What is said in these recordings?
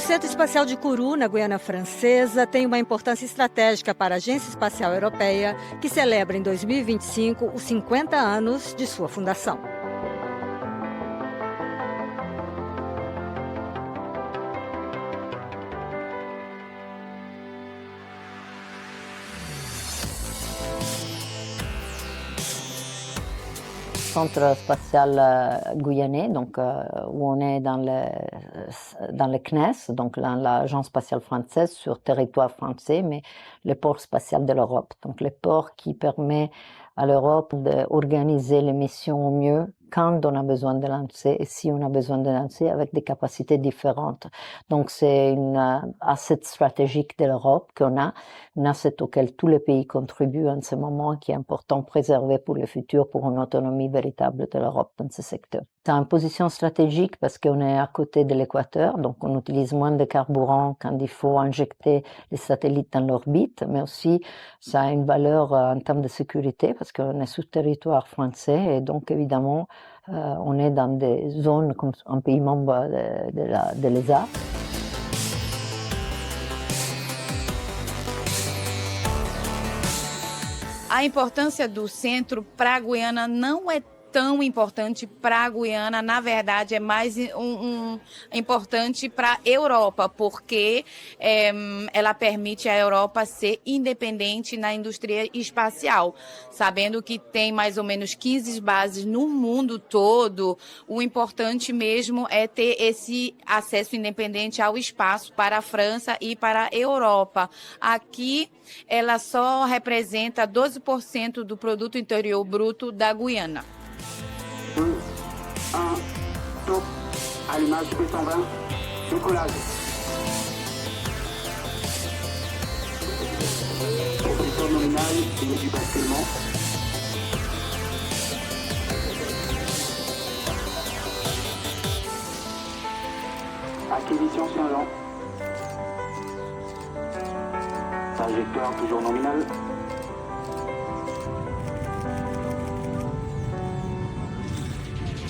Centro Espacial de Kourou, na Guiana Francesa, tem uma importância estratégica para a Agência Espacial Europeia, que celebra em 2025 os 50 anos de sua fundação. Centre spatial guyanais, donc où on est dans le CNES, donc l'agence spatiale française sur territoire français, mais le port spatial de l'Europe. Donc le port qui permet à l'Europe d'organiser les missions au mieux quand on a besoin de lancer et si on a besoin de lancer avec des capacités différentes. Donc c'est une asset stratégique de l'Europe qu'on a, une asset auquel tous les pays contribuent en ce moment, qui est important de préserver pour le futur, pour une autonomie véritable de l'Europe dans ce secteur. C'est une position stratégique parce qu'on est à côté de l'équateur, donc on utilise moins de carburant quand il faut injecter les satellites dans l'orbite, mais aussi ça a une valeur en termes de sécurité parce qu'on est sous territoire français et donc évidemment on est dans des zones comme un pays membre de l'ESA. A importância do centro para a Guiana não é tão importante para a Guiana, na verdade é mais importante para a Europa, porque ela permite à Europa ser independente na indústria espacial. Sabendo que tem mais ou menos 15 bases no mundo todo, o importante mesmo é ter esse acesso independente ao espaço para a França e para a Europa. Aqui, ela só representa 12% do produto interior bruto da Guiana. 2, 1, top, allumage P120, décollage. Position nominale, ligne du basculement. Acquisition Saint-Jean. Trajectoire toujours nominale.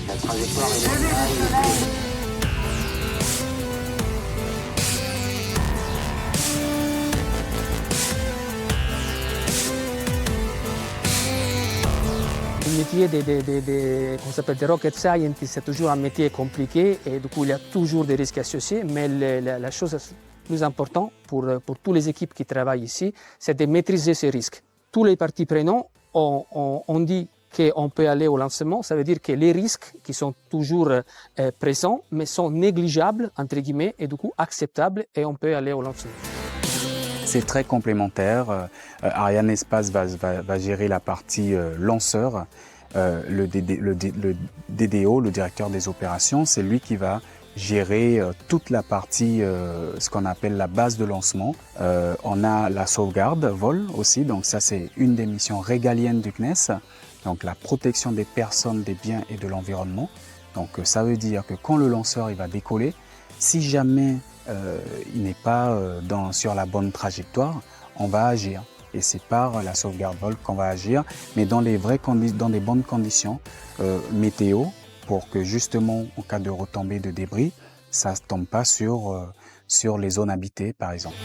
La trajectoire est nominale. Le métier des rocket scientists, c'est toujours un métier compliqué et du coup il y a toujours des risques associés, mais la chose la plus importante pour toutes les équipes qui travaillent ici, c'est de maîtriser ces risques. Tous les parties prenantes ont dit qu'on peut aller au lancement, ça veut dire que les risques qui sont toujours présents, mais sont négligeables, entre guillemets, et du coup acceptables, et on peut aller au lancement. C'est très complémentaire. Arianespace va gérer la partie lanceur. Le DDO, le directeur des opérations, c'est lui qui va gérer toute la partie, ce qu'on appelle la base de lancement. On a la sauvegarde vol aussi, donc ça c'est une des missions régaliennes du CNES. Donc la protection des personnes, des biens et de l'environnement. Donc ça veut dire que quand le lanceur il va décoller, si jamais il n'est pas sur la bonne trajectoire, on va agir. Et c'est par la sauvegarde vol qu'on va agir, mais dans les bonnes conditions météo, pour que justement, en cas de retombée de débris, ça ne tombe pas sur les zones habitées, par exemple.